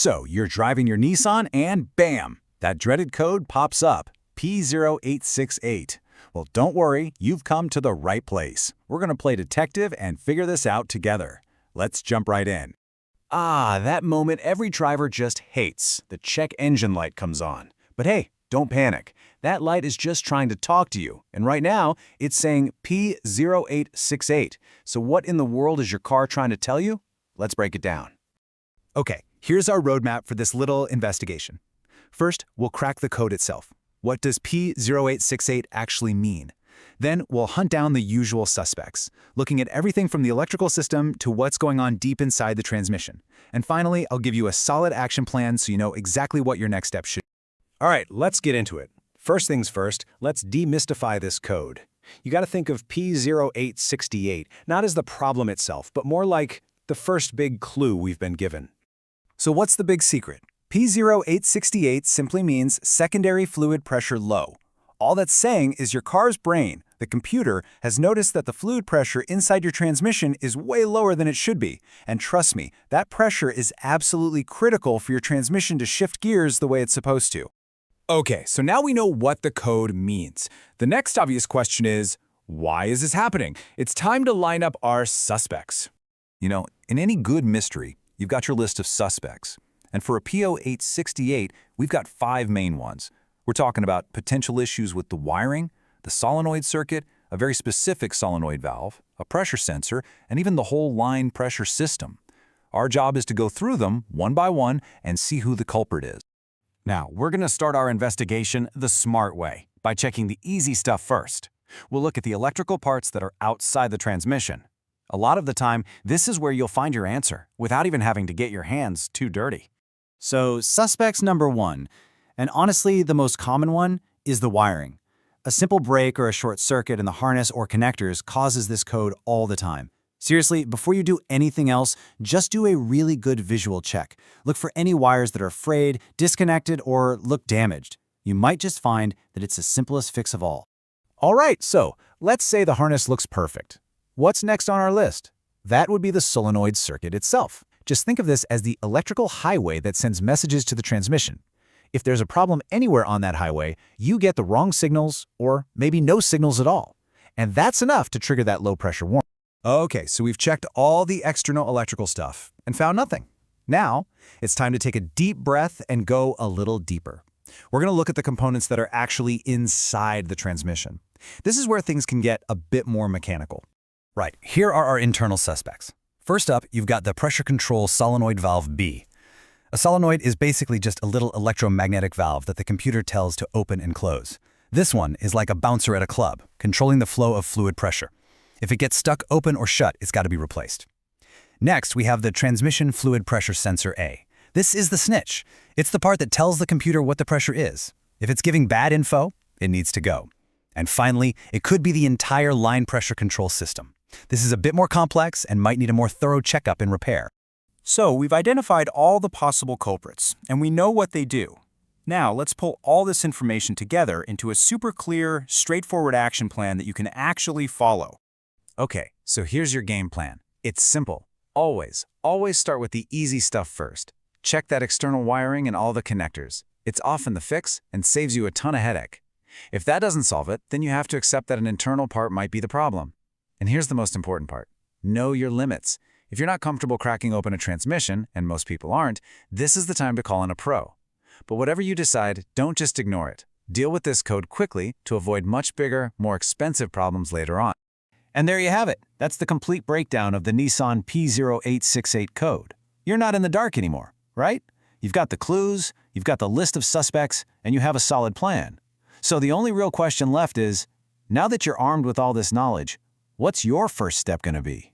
So you're driving your Nissan and bam, that dreaded code pops up, P0868. Well, don't worry, you've come to the right place. We're gonna play detective and figure this out together. Let's jump right in. That moment every driver just hates. The check engine light comes on. But hey, don't panic. That light is just trying to talk to you. And right now, it's saying P0868. So what in the world is your car trying to tell you? Let's break it down. Okay, here's our roadmap for this little investigation. First, we'll crack the code itself. What does P0868 actually mean? Then we'll hunt down the usual suspects, looking at everything from the electrical system to what's going on deep inside the transmission. And finally, I'll give you a solid action plan so you know exactly what your next step should be. All right, let's get into it. First things first, let's demystify this code. You got to think of P0868 not as the problem itself, but more like the first big clue we've been given. So what's the big secret? P0868 simply means secondary fluid pressure low. All that's saying is your car's brain, the computer, has noticed that the fluid pressure inside your transmission is way lower than it should be. And trust me, that pressure is absolutely critical for your transmission to shift gears the way it's supposed to. Okay, so now we know what the code means. The next obvious question is, why is this happening? It's time to line up our suspects. You know, in any good mystery, you've got your list of suspects. And for a P0868, we've got 5 main ones. We're talking about potential issues with the wiring, the solenoid circuit, a very specific solenoid valve, a pressure sensor, and even the whole line pressure system. Our job is to go through them one by one and see who the culprit is. Now, we're going to start our investigation the smart way, by checking the easy stuff first. We'll look at the electrical parts that are outside the transmission. A lot of the time, this is where you'll find your answer, without even having to get your hands too dirty. So, suspects number 1, and honestly the most common one, is the wiring. A simple break or a short circuit in the harness or connectors causes this code all the time. Seriously, before you do anything else, just do a really good visual check. Look for any wires that are frayed, disconnected, or look damaged. You might just find that it's the simplest fix of all. All right, so let's say the harness looks perfect. What's next on our list? That would be the solenoid circuit itself. Just think of this as the electrical highway that sends messages to the transmission. If there's a problem anywhere on that highway, you get the wrong signals or maybe no signals at all. And that's enough to trigger that low pressure warning. Okay, so we've checked all the external electrical stuff and found nothing. Now, it's time to take a deep breath and go a little deeper. We're going to look at the components that are actually inside the transmission. This is where things can get a bit more mechanical. Right, here are our internal suspects. First up, you've got the pressure control solenoid valve B. A solenoid is basically just a little electromagnetic valve that the computer tells to open and close. This one is like a bouncer at a club, controlling the flow of fluid pressure. If it gets stuck open or shut, it's got to be replaced. Next, we have the transmission fluid pressure sensor A. This is the snitch. It's the part that tells the computer what the pressure is. If it's giving bad info, it needs to go. And finally, it could be the entire line pressure control system. This is a bit more complex and might need a more thorough checkup and repair. So we've identified all the possible culprits, and we know what they do. Now let's pull all this information together into a super clear, straightforward action plan that you can actually follow. Okay, so here's your game plan. It's simple. Always start with the easy stuff first. Check that external wiring and all the connectors. It's often the fix and saves you a ton of headache. If that doesn't solve it, then you have to accept that an internal part might be the problem. And here's the most important part. Know your limits. If you're not comfortable cracking open a transmission, and most people aren't, this is the time to call in a pro. But whatever you decide, don't just ignore it. Deal with this code quickly to avoid much bigger, more expensive problems later on. And there you have it. That's the complete breakdown of the Nissan P0868 code. You're not in the dark anymore, right? You've got the clues, you've got the list of suspects, and you have a solid plan. So the only real question left is, now that you're armed with all this knowledge, what's your first step going to be?